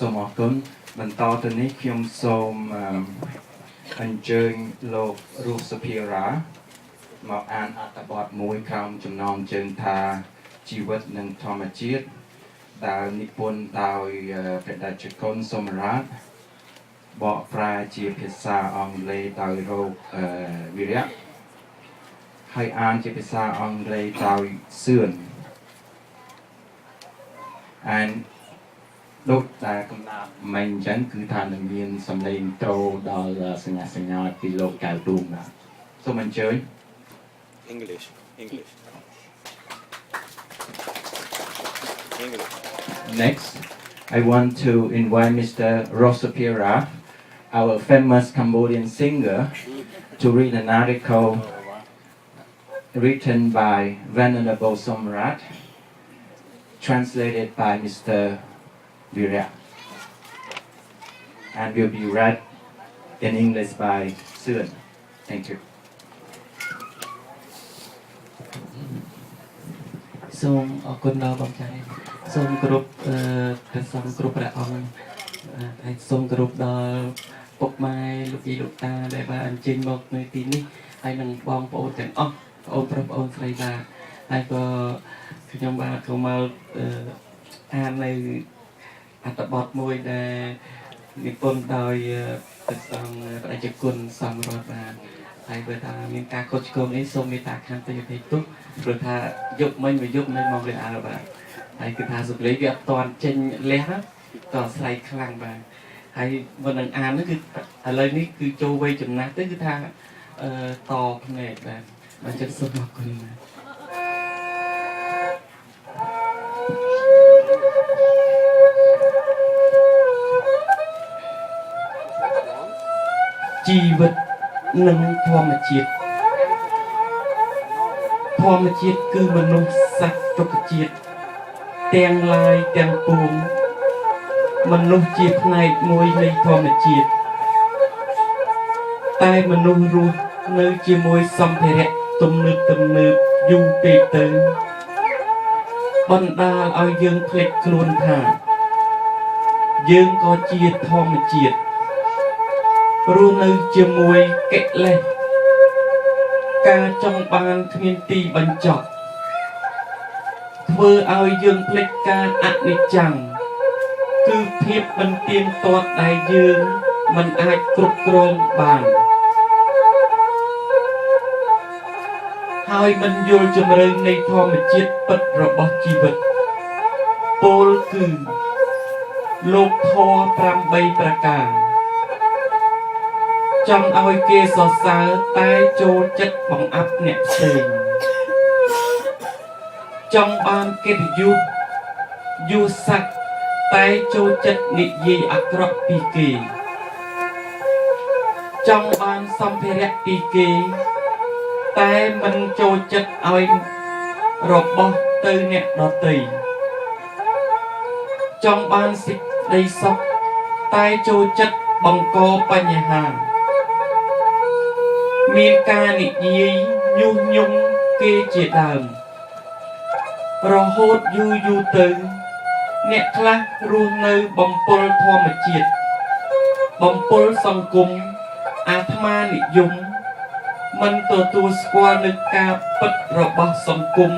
សូមអរគុណបន្តទៅនេះខ្ញុំសូមអញ្ជើញលោករស់សុភារាមកអានអត្ថបទមួយក្រោមចំណងជើងថាជីវិតនិងធម្មជាតិដែលនិពន្ធដោយព្រះតេជគុណសូមរាជបកប្រែជាភាសាអង់គ្លេសដោយរោគវិរៈហើយអានជាភាសាអង់គ្លេសដោយសឿន and ដូចតែកំណាប់មិញអញ្ចឹងគឺថានឹងមានសម្លេងត្រូដល់សញ្ញាសញ្ញាពីលោកកៅទូមណាសូមអញ្ជើញ English. Next I want to invite Mr. Rosapira, our famous Cambodian singer, to read an article written by Venerable Somrat, translated by Mr. Virya, and will be read in English by Suan. Thank you. សូមអរគុណដល់បងចាយសូមគោរពព្រះសង្ឃគ្រប់ព្រះអង្គហើយសូមគោរពដល់ពុកម៉ែលោកយាយលោកតាដែលបានអញ្ជើញមកនៅទីនេះហើយនឹងបងប្អូនទាំងអស់បងប្រុសបងស្រីបាទហើយក៏ខ្ញុំបាទក៏មកអាននៅអត្ថបទមួយដែលនិពន្ធដោយព្រះសង្ឃព្រះតេជគុណសំរដ្ឋបាទហើយបើថាមានការខុសឆ្គងនេះសូមមេត្តាខន្តីអភ័យទោសព្រោះថាយកមិញមកយកនៅមករៀនអើបាទហើយគឺថាសុខលេខវាអត់តាន់ចេញលះក៏ស្រ័យខ្លាំងបាទហើយមុននឹងអាននោះគឺឥឡូវនេះគឺចូលវ័យចំណាស់ទៅគឺថាតភ្នែកបាទបាទចិត្តសូមអរគុណបាទជីវិតនិងធម្មជាតិគឺមនុស្សសត្វទុក្ខជាតិទាំងឡាយទាំងពួងមនុស្សជាផ្នែកមួយនៃធម្មជាតិតែមនុស្សរស់នៅជាមួយសម្ភារៈទំនើបយូរពេកទៅបណ្ដាលឲ្យយើងភ្លេចខ្លួនថាយើងក៏ជាធម្មជាតិរស់នៅជាមួយកិលេសការចង់បានគ្មានទីបញ្ចប់ធ្វើឲ្យយើងភ្លេចការអនិច្ចំគឺភាពមិនទៀងទាត់ដែលយើងមិនអាចគ្រប់គ្រងបានហើយមិនយល់ជំរឿននៃធម្មជាតិពិតរបស់ជីវិតពោលគឺលោកធម៌8ប្រការចង់ឲ្យគេសរសើរតែចូលចិត្តបង្អាប់អ្នកផ្សេងចង់បានកិត្តិយសយសស័ក្តិតែចូលចិត្តនិយាយអាក្រក់ពីគេចង់បានសម្ភារៈពីគេតែមិនចូលចិត្តឲ្យរបស់ទៅអ្នកដទៃចង់បានសេចក្តីសុខតែចូលចិត្តបង្កបញ្ហាមានការនិយាយញុះញង់គេជាដើមរហូតយូរទៅអ្នកខ្លះរស់នៅបំពល់ធម្មជាតិបំពល់សង្គមអាត្មានិយមមិនទទួលស្គាល់នឹងការពិតរបស់សង្គម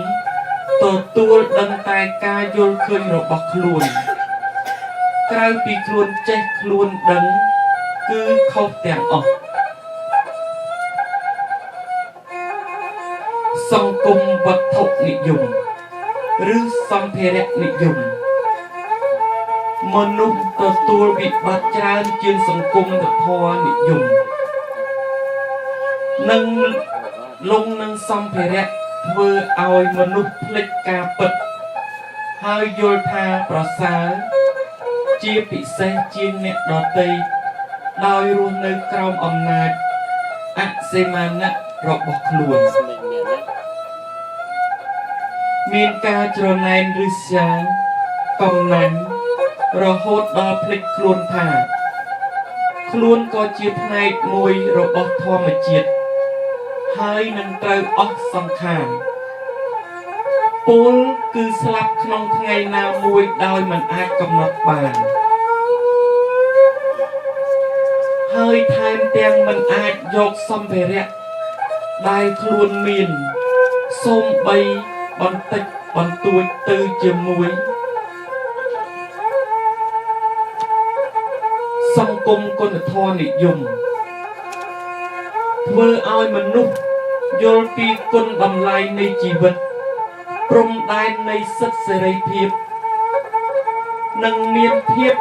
ទទួលដឹងតែការយល់ឃើញរបស់ខ្លួនក្រៅពីខ្លួនចេះខ្លួនដឹងគឺខុសទាំងអស់សង្គមវត្ថុនិយមឬសម្ភារៈនិយមមនុស្សទទួលវិបត្តិច្រើនជាងសង្គមធម៌និយមនិងលងនឹងសម្ភារៈធ្វើឲ្យមនុស្សភ្លេចការពិតហើយយល់ថាប្រសើរជាពិសេសជាងអ្នកដទៃដោយរស់នៅក្រោមអំណាចអសេមាណៈរបស់ខ្លួនមានការច្រណែនឬស្យាកំណាញ់រហូតដល់ភ្លេចខ្លួនថាខ្លួនក៏ជាផ្នែកមួយរបស់ធម្មជាតិហើយនឹងត្រូវអស់សង្ខារពលគឺស្លាប់ក្នុងថ្ងៃណាមួយដោយមិនអាចកំណត់បាន ហើយថែមទាំងមិនអាចយកសម្ភារៈដែលខ្លួនមានសូម្បីបន្តិចបន្តួចទៅជាមួយសង្គមគុណធម៌និយមធ្វើឲ្យមនុស្សយល់ពីគុណតម្លៃនៃជីវិតព្រំដែននៃសិទ្ធិសេរីភាពនិងមានភាព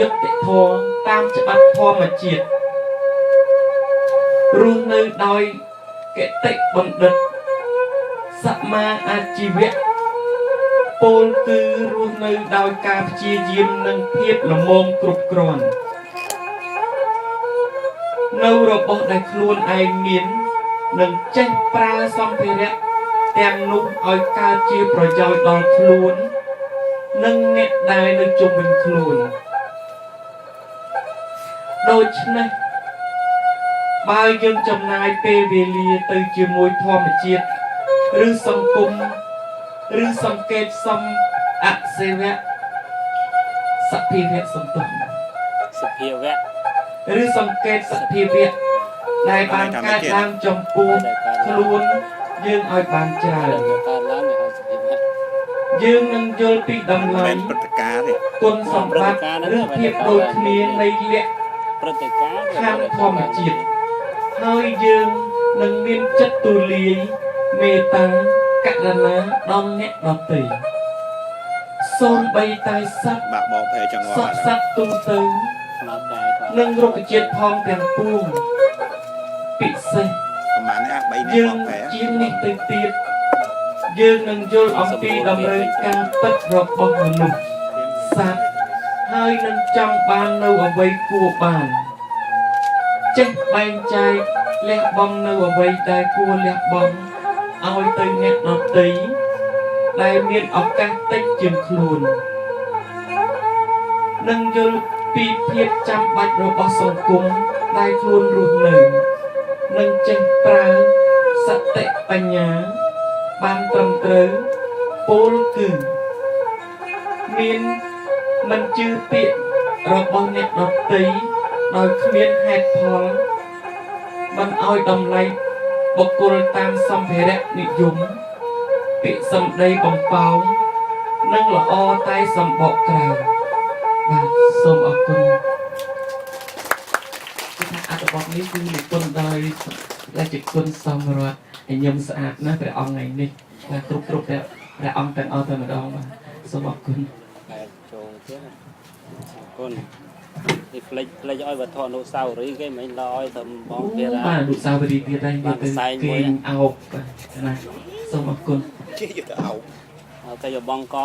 យុត្តិធម៌តាមច្បាប់ធម្មជាតិរស់នៅដោយគតិបណ្ឌិតសមាអាជីវៈពោលគឺរស់នៅដោយការព្យាយាមនិងភាពល្មមគ្រប់គ្រាន់នៅរបស់ដែលខ្លួនឯងមាននិងចេះប្រើសម្ភារៈទាំងនោះឲ្យកើតជាប្រយោជន៍ដល់ខ្លួននិងអ្នកដែលនៅជុំវិញខ្លួនដូច្នេះបើយើងចំណាយពេលវេលាទៅជាមួយធម្មជាតិឬសង្គមឬសង្កេតសំអសេវៈសភាវៈសំទុះសភាវៈឬសង្កេតសភាវៈដែលបានកើតឡើងចំពោះខ្លួនយើងឲ្យបានច្រើនយើងនឹងយល់ពីតម្លៃព្រឹត្តិការណ៍គុណសម្បត្តិឬភាពដូចគ្នានៃលក្ខព្រឹត្តិការណ៍ខាងធម្មជាតិហើយយើងនឹងមានចិត្តទូលាយមេត្តាករុណាដល់អ្នកដទៃសូម្បីតែសត្វបាក់បោកភ័យចង្អល់សត្វទូទៅនិងរុក្ខជាតិផងទាំងពួងពិសេសប្រហែលនេះ3នេះបោកភ័យជាងនេះទៅទៀតយើងនឹងយល់អំពីតម្រូវការពិតរបស់មនុស្សសត្វហើយនឹងចង់បាននៅអ្វីគួរបានចេះបែងចែកលះបង់នៅអ្វីដែលគួរលះបង់ឲ្យទៅអ្នកដទៃដែលមានឱកាសតិចជាងខ្លួននឹងយល់ពីភាពចាំបាច់របស់សង្គមដែលខ្លួនរស់នៅនឹងចេះប្រើសតិបញ្ញាបានត្រឹមត្រូវពោលគឺមានមិនជឿពាក្យរបស់អ្នកដទៃដោយគ្មានហេតុផលមិនឲ្យតម្លៃបុគ្គលតាមសម្ភារៈនិយមពាក្យសម្ដីបំផោងនិងល្អតែសម្បកក្រៅបាទសូមអរគុណអត្ថបទនេះគឺនិពន្ធដោយរាជគុណសមរដ្ឋហើយខ្ញុំស្អាតណាស់ព្រះអង្គថ្ងៃនេះបាទគ្រប់ព្រះអង្គទាំងអស់តែម្ដងបាទសូមអរគុណចូលទៀតអរគុណនេះផ្លេចឲ្យវត្ថុអនុស្សាវរីយ៍គេមិនដល់ឲ្យទៅបងទៀតបាទអនុស្សាវរីយ៍ទៀតហើយវាទៅគេអោបណាសូមអរគុណគេយកទៅអោបឲ្យទៅបងក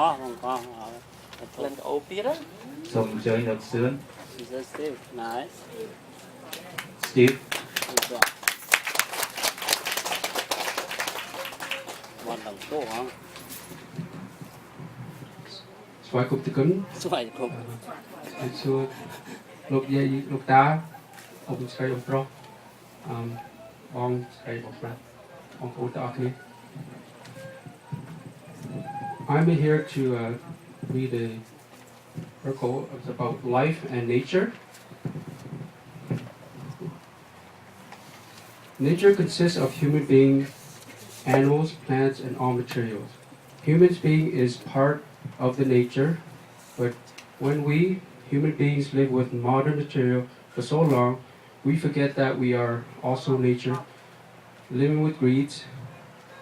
ក្លិនអូបទៀតណាសូមអញ្ជើញលោកសឿន Steve nice Steve วันต่างโต๊ะហ៎ស្វាយគប់ទីគុណស្វាយគប់សួរលោកយាយលោកតាអ៊ំស្រីអ៊ំប្រុសបងស្រីបងប្រុសបងប្អូនទាំងអស់គ្នា I'm here to read a article about life and nature. Nature consists of human beings, animals, plants, and all materials. Human being is part of the nature, but when we human beings live with modern material for so long, we forget that we are also nature. Living with greed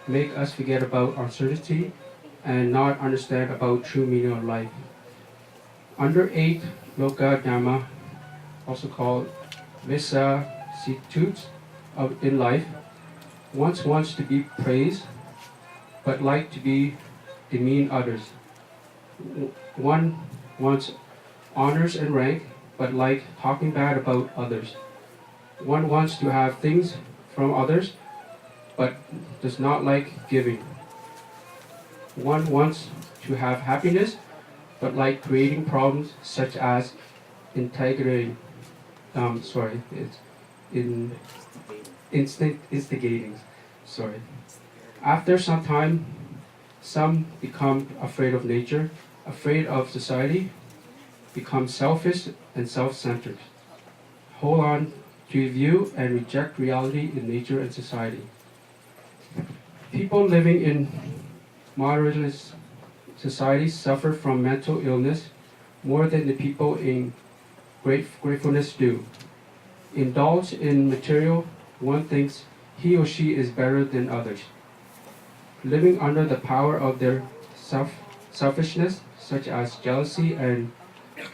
make us forget about uncertainty and not understand about true meaning of life. Under 8 Lokadhamma, also called vicissitudes in life, one wants to be praised, but like to be demean others. One wants honors and rank, but like talking bad about others. One wants to have things from others, but does not like giving. One wants to have happiness, but like creating problems such as instigating. After some time, some become afraid of nature, afraid of society, become selfish and self-centered, hold on to view and reject reality in nature and society. People living in modernist societies suffer from mental illness more than the people in gratefulness do. Indulge in material, one thinks he or she is better than others. Living under the power of their selfishness, such as jealousy and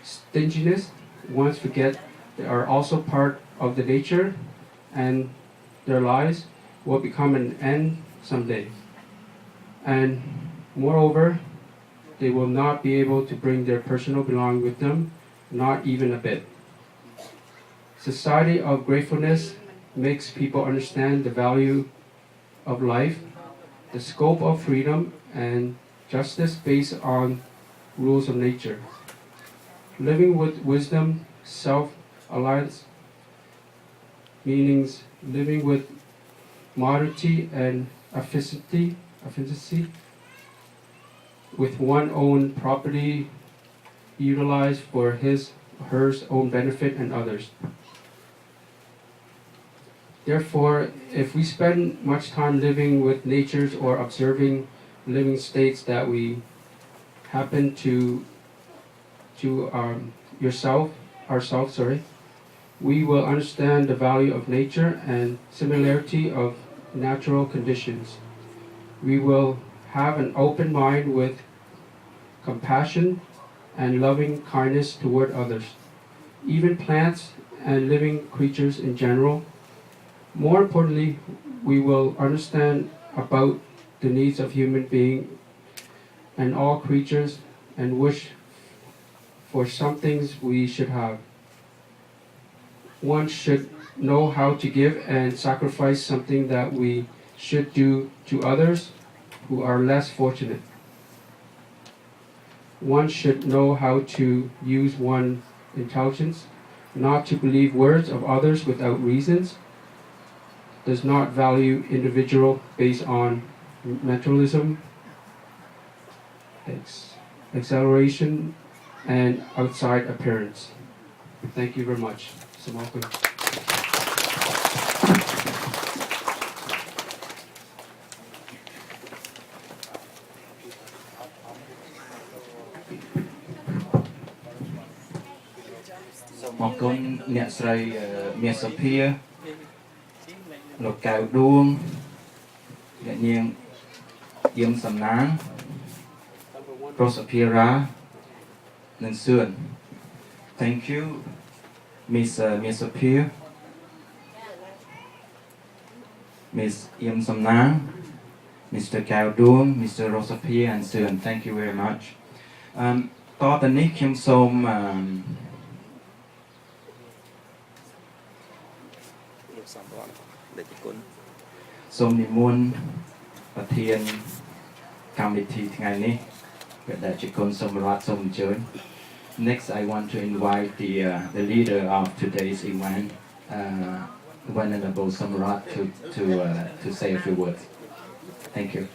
stinginess, ones forget they are also part of the nature and their lives will become an end someday. And moreover, they will not be able to bring their personal belonging with them, not even a bit. Society of gratefulness makes people understand the value of life, the scope of freedom, and justice based on rules of nature. Living with wisdom, self-alliance, meanings living with modesty and efficiency, with one own property utilized for his or her own benefit and others. Therefore, if we spend much time living with natures or observing living states that we happen to ourselves, we will understand the value of nature and similarity of natural conditions. We will have an open mind with compassion and loving kindness toward others, even plants and living creatures in general. More importantly, we will understand about the needs of human beings and all creatures and wish for some things we should have. One should know how to give and sacrifice something that we should do to others who are less fortunate. One should know how to use one's intelligence, not to believe words of others without reasons, does not value individual based on mentalism, acceleration, and outside appearance. Thank you very much. Samaku. សូមអរគុណអ្នកស្រីមាសសុភាលោកកៅដួងអ្នកនាងយឹមសំណាងប្រុសសុភារានិងសឿន Thank you Miss Sophia Miss Yim Samnang Mr. Cao Duong Mr. Rosapia and Sឿន Thank you very much តទៅនេះខ្ញុំសូមសូមនិមន្តប្រធានកម្មវិធីថ្ងៃនេះដែលជាគុណសម្រាប់សូមអញ្ជើញ Next, I want to invite the leader of today's event, Venerable Samrat, to say a few words. Thank you.